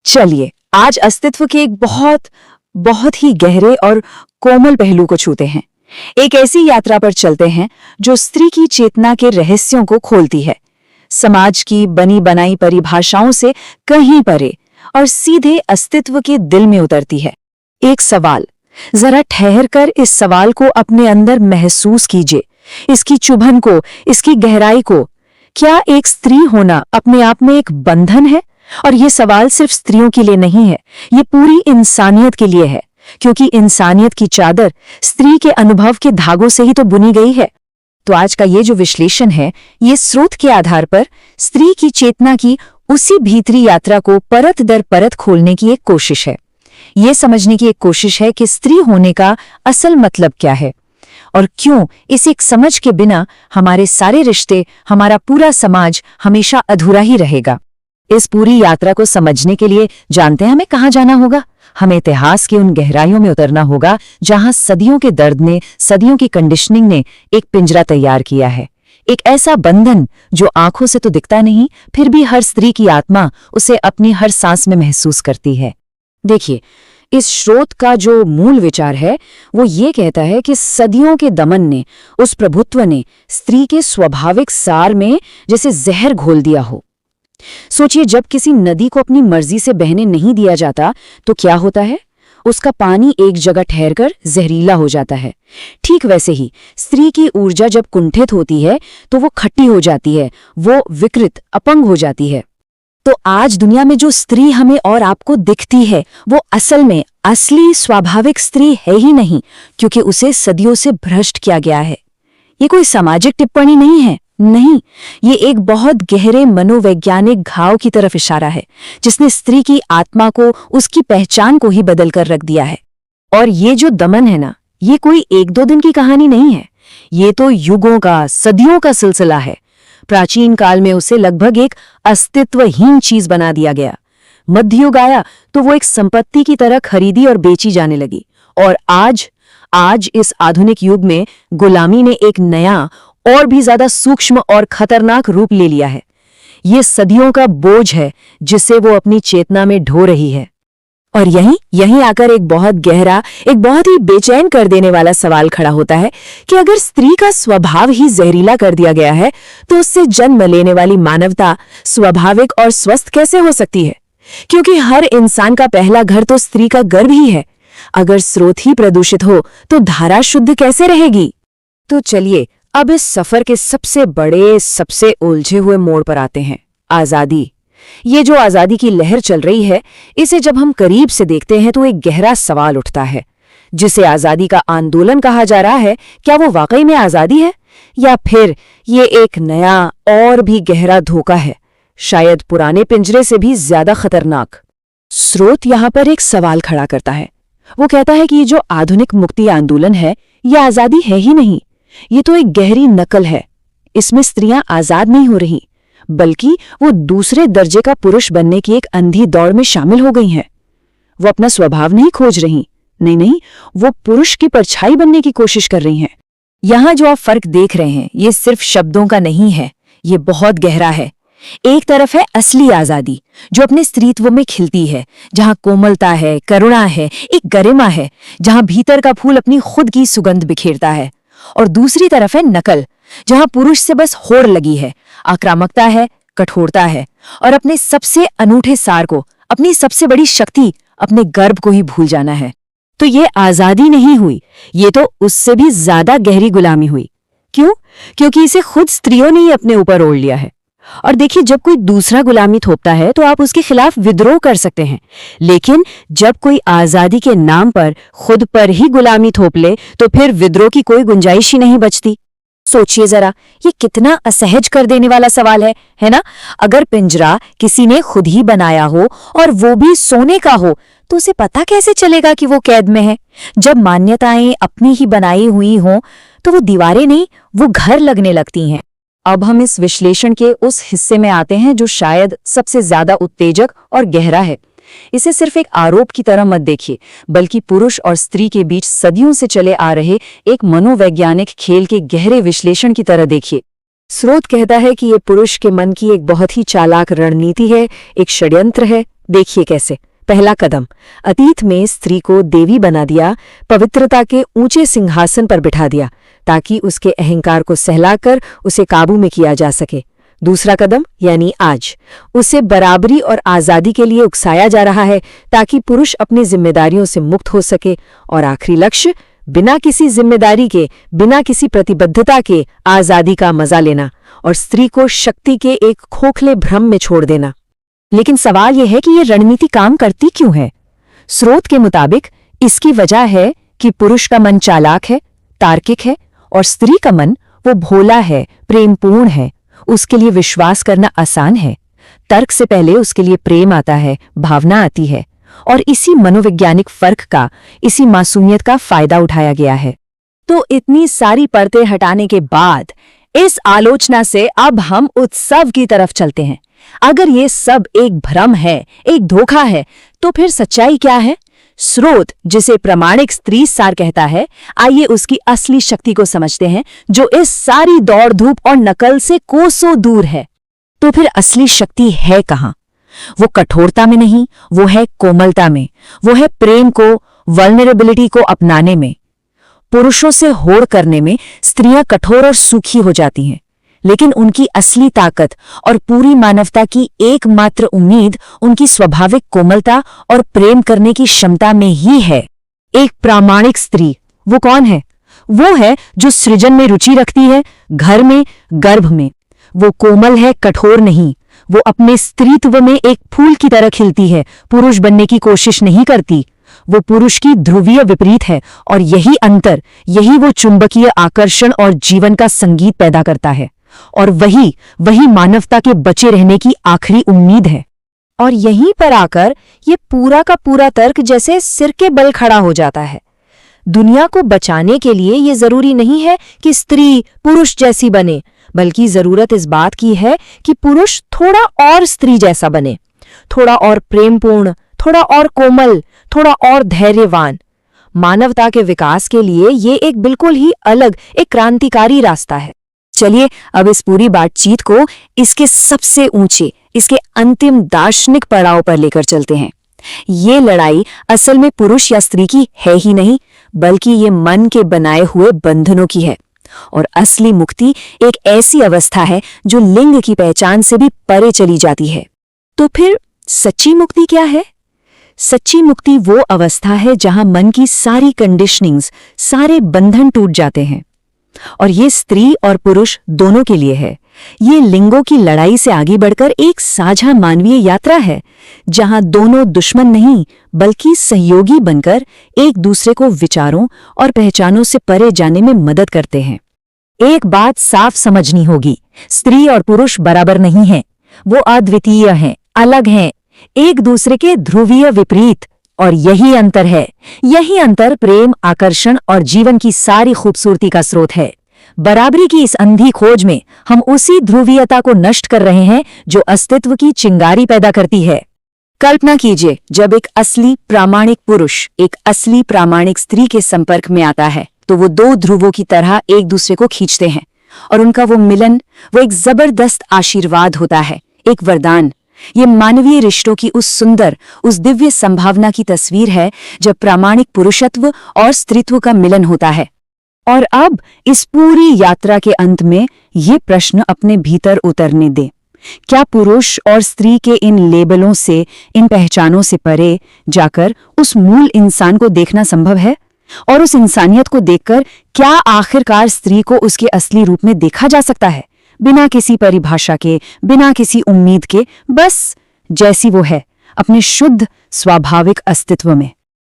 चलिए आज अस्तित्व के एक बहुत बहुत ही गहरे और कोमल पहलू को छूते हैं। एक ऐसी यात्रा पर चलते हैं जो स्त्री की चेतना के रहस्यों को खोलती है, समाज की बनी बनाई परिभाषाओं से कहीं परे और सीधे अस्तित्व के दिल में उतरती है। एक सवाल, जरा ठहर कर इस सवाल को अपने अंदर महसूस कीजिए, इसकी चुभन को, इसकी गहराई को। क्या एक स्त्री होना अपने आप में एक बंधन है? और ये सवाल सिर्फ स्त्रियों के लिए नहीं है, ये पूरी इंसानियत के लिए है, क्योंकि इंसानियत की चादर स्त्री के अनुभव के धागों से ही तो बुनी गई है। तो आज का ये जो विश्लेषण है, ये स्रोत के आधार पर स्त्री की चेतना की उसी भीतरी यात्रा को परत दर परत खोलने की एक कोशिश है। ये समझने की एक कोशिश है कि स्त्री होने का असल मतलब क्या है और क्यों इस एक समझ के बिना हमारे सारे रिश्ते, हमारा पूरा समाज हमेशा अधूरा ही रहेगा। इस पूरी यात्रा को समझने के लिए जानते हैं हमें कहाँ जाना होगा? हमें इतिहास की उन गहराइयों में उतरना होगा जहां सदियों के दर्द ने, सदियों की कंडीशनिंग ने एक पिंजरा तैयार किया है। एक ऐसा बंधन जो आंखों से तो दिखता नहीं, फिर भी हर स्त्री की आत्मा उसे अपनी हर सांस में महसूस करती है। देखिए, इस स्रोत का जो मूल विचार है वो ये कहता है कि सदियों के दमन ने, उस प्रभुत्व ने स्त्री के स्वाभाविक सार में जैसे जहर घोल दिया हो। सोचिए, जब किसी नदी को अपनी मर्जी से बहने नहीं दिया जाता तो क्या होता है? उसका पानी एक जगह ठहरकर जहरीला हो जाता है। ठीक वैसे ही स्त्री की ऊर्जा जब कुंठित होती है तो वो खट्टी हो जाती है, वो विकृत, अपंग हो जाती है। तो आज दुनिया में जो स्त्री हमें और आपको दिखती है वो असल में असली स्वाभाविक स्त्री है ही नहीं, क्योंकि उसे सदियों से भ्रष्ट किया गया है। ये कोई सामाजिक टिप्पणी नहीं है, नहीं, ये एक बहुत गहरे मनोवैज्ञानिक घाव की तरफ इशारा है जिसने स्त्री की आत्मा को, उसकी पहचान को ही बदल कर रख दिया है। और ये जो दमन है ना, ये कोई एक दो दिन की कहानी नहीं है, ये तो युगों का, सदियों का सिलसिला है। प्राचीन काल में उसे लगभग एक अस्तित्वहीन चीज बना दिया गया। मध्ययुग आया तो वो एक संपत्ति की तरह खरीदी और बेची जाने लगी। और आज इस आधुनिक युग में गुलामी ने एक नया और भी ज्यादा सूक्ष्म और खतरनाक रूप ले लिया है। ये सदियों का बोझ है जिसे वो अपनी चेतना में ढो रही है। और यहीं आकर एक बहुत गहरा, एक बहुत ही बेचैन कर देने वाला सवाल खड़ा होता है कि अगर स्त्री का स्वभाव ही जहरीला कर दिया गया है तो उससे जन्म लेने वाली मानवता स्वाभाविक और स्वस्थ कैसे हो सकती है? क्योंकि हर इंसान का पहला घर तो स्त्री का गर्भ ही है। अगर स्रोत ही प्रदूषित हो तो धारा शुद्ध कैसे रहेगी? तो चलिए अब इस सफर के सबसे बड़े, सबसे उलझे हुए मोड़ पर आते हैं, आजादी। ये जो आजादी की लहर चल रही है, इसे जब हम करीब से देखते हैं तो एक गहरा सवाल उठता है। जिसे आजादी का आंदोलन कहा जा रहा है, क्या वो वाकई में आजादी है या फिर ये एक नया और भी गहरा धोखा है, शायद पुराने पिंजरे से भी ज्यादा खतरनाक? स्रोत यहां पर एक सवाल खड़ा करता है। वो कहता है कि ये जो आधुनिक मुक्ति आंदोलन है, ये आजादी है ही नहीं, ये तो एक गहरी नकल है। इसमें स्त्रियां आजाद नहीं हो रही, बल्कि वो दूसरे दर्जे का पुरुष बनने की एक अंधी दौड़ में शामिल हो गई हैं। वो अपना स्वभाव नहीं खोज रही, नहीं, वो पुरुष की परछाई बनने की कोशिश कर रही हैं। यहां जो आप फर्क देख रहे हैं, ये सिर्फ शब्दों का नहीं है, ये बहुत गहरा है। एक तरफ है असली आजादी जो अपने स्त्रीत्व में खिलती है, जहां कोमलता है, करुणा है, एक गरिमा है, जहां भीतर का फूल अपनी खुद की सुगंध बिखेरता है। और दूसरी तरफ है नकल, जहां पुरुष से बस होड़ लगी है, आक्रामकता है, कठोरता है और अपने सबसे अनूठे सार को, अपनी सबसे बड़ी शक्ति, अपने गर्भ को ही भूल जाना है। तो ये आजादी नहीं हुई, ये तो उससे भी ज्यादा गहरी गुलामी हुई। क्यों? क्योंकि इसे खुद स्त्रियों ने ही अपने ऊपर ओढ़ लिया है। और देखिए, जब कोई दूसरा गुलामी थोपता है तो आप उसके खिलाफ विद्रोह कर सकते हैं, लेकिन जब कोई आजादी के नाम पर खुद पर ही गुलामी थोप ले तो फिर विद्रोह की कोई गुंजाइश ही नहीं बचती। सोचिए जरा, ये कितना असहज कर देने वाला सवाल है ना? अगर पिंजरा किसी ने खुद ही बनाया हो और वो भी सोने का हो, तो उसे पता कैसे चलेगा कि वो कैद में है? जब मान्यताएं अपनी ही बनाई हुई हों तो वो दीवारें नहीं, वो घर लगने लगती हैं। अब हम इस विश्लेषण के उस हिस्से में आते हैं जो शायद सबसे ज्यादा उत्तेजक और गहरा है। इसे सिर्फ एक आरोप की तरह मत देखिए, बल्कि पुरुष और स्त्री के बीच सदियों से चले आ रहे एक मनोवैज्ञानिक खेल के गहरे विश्लेषण की तरह देखिए। स्रोत कहता है कि ये पुरुष के मन की एक बहुत ही चालाक रणनीति है, एक षड्यंत्र है, देखिए कैसे। पहला कदम, अतीत में स्त्री को देवी बना दिया, पवित्रता के ऊंचे सिंहासन पर बिठा दिया ताकि उसके अहंकार को सहलाकर उसे काबू में किया जा सके। दूसरा कदम यानी आज, उसे बराबरी और आज़ादी के लिए उकसाया जा रहा है ताकि पुरुष अपनी जिम्मेदारियों से मुक्त हो सके। और आखिरी लक्ष्य, बिना किसी जिम्मेदारी के, बिना किसी प्रतिबद्धता के आज़ादी का मजा लेना और स्त्री को शक्ति के एक खोखले भ्रम में छोड़ देना। लेकिन सवाल यह है कि ये रणनीति काम करती क्यों है? स्रोत के मुताबिक इसकी वजह है कि पुरुष का मन चालाक है, तार्किक है, और स्त्री का मन वो भोला है, प्रेमपूर्ण है। उसके लिए विश्वास करना आसान है। तर्क से पहले उसके लिए प्रेम आता है, भावना आती है, और इसी मनोवैज्ञानिक फर्क का, इसी मासूमियत का फायदा उठाया गया है। तो इतनी सारी परतें हटाने के बाद इस आलोचना से अब हम उत्सव की तरफ चलते हैं। अगर ये सब एक भ्रम है, एक धोखा है, तो फिर सच्चाई क्या है? स्रोत, जिसे प्रामाणिक स्त्री सार कहता है, आइए उसकी असली शक्ति को समझते हैं, जो इस सारी दौड़ धूप और नकल से कोसों दूर है। तो फिर असली शक्ति है कहाँ? वो कठोरता में नहीं, वो है कोमलता में, वो है प्रेम को, वल्नरेबिलिटी को अपनाने में। पुरुषों से होड़ करने में स्त्रियां कठोर और सूखी हो जाती हैं, लेकिन उनकी असली ताकत और पूरी मानवता की एकमात्र उम्मीद उनकी स्वाभाविक कोमलता और प्रेम करने की क्षमता में ही है। एक प्रामाणिक स्त्री वो कौन है? वो है जो सृजन में रुचि रखती है, घर में, गर्भ में। वो कोमल है, कठोर नहीं। वो अपने स्त्रीत्व में एक फूल की तरह खिलती है, पुरुष बनने की कोशिश नहीं करती। वो पुरुष की ध्रुवीय विपरीत है, और यही अंतर, यही वो चुंबकीय आकर्षण और जीवन का संगीत पैदा करता है। और वही मानवता के बचे रहने की आखिरी उम्मीद है। और यहीं पर आकर ये पूरा का पूरा तर्क जैसे सिर के बल खड़ा हो जाता है। दुनिया को बचाने के लिए ये जरूरी नहीं है कि स्त्री पुरुष जैसी बने, बल्कि जरूरत इस बात की है कि पुरुष थोड़ा और स्त्री जैसा बने, थोड़ा और प्रेमपूर्ण, थोड़ा और कोमल, थोड़ा और धैर्यवान। मानवता के विकास के लिए ये एक बिल्कुल ही अलग, एक क्रांतिकारी रास्ता है। चलिए अब इस पूरी बातचीत को इसके सबसे ऊंचे, इसके अंतिम दार्शनिक पड़ाव पर लेकर चलते हैं। ये लड़ाई असल में पुरुष या स्त्री की है ही नहीं, बल्कि ये मन के बनाए हुए बंधनों की है। और असली मुक्ति एक ऐसी अवस्था है जो लिंग की पहचान से भी परे चली जाती है। तो फिर सच्ची मुक्ति क्या है? सच्ची मुक्ति वो अवस्था है जहां मन की सारी कंडीशनिंग्स, सारे बंधन टूट जाते हैं। और ये स्त्री और पुरुष दोनों के लिए है। ये लिंगों की लड़ाई से आगे बढ़कर एक साझा मानवीय यात्रा है, जहां दोनों दुश्मन नहीं बल्कि सहयोगी बनकर एक दूसरे को विचारों और पहचानों से परे जाने में मदद करते हैं। एक बात साफ समझनी होगी, स्त्री और पुरुष बराबर नहीं हैं। वो अद्वितीय हैं, अलग हैं, एक दूसरे के ध्रुवीय विपरीत। और यही अंतर है, यही अंतर प्रेम, आकर्षण और जीवन की सारी खूबसूरती का स्रोत है। बराबरी की इस अंधी खोज में हम उसी ध्रुवीयता को नष्ट कर रहे हैं जो अस्तित्व की चिंगारी पैदा करती है। कल्पना कीजिए, जब एक असली प्रामाणिक पुरुष एक असली प्रामाणिक स्त्री के संपर्क में आता है, तो वो दो ध्रुवों की तरह एक दूसरे को खींचते हैं, और उनका वो मिलन, वो एक जबरदस्त आशीर्वाद होता है, एक वरदान। ये मानवीय रिश्तों की उस सुंदर, उस दिव्य संभावना की तस्वीर है जब प्रामाणिक पुरुषत्व और स्त्रीत्व का मिलन होता है। और अब इस पूरी यात्रा के अंत में ये प्रश्न अपने भीतर उतरने दे, क्या पुरुष और स्त्री के इन लेबलों से, इन पहचानों से परे जाकर उस मूल इंसान को देखना संभव है? और उस इंसानियत को देखकर क्या आखिरकार स्त्री को उसके असली रूप में देखा जा सकता है, बिना किसी परिभाषा के, बिना किसी उम्मीद के, बस जैसी वो है, अपने शुद्ध स्वाभाविक अस्तित्व में?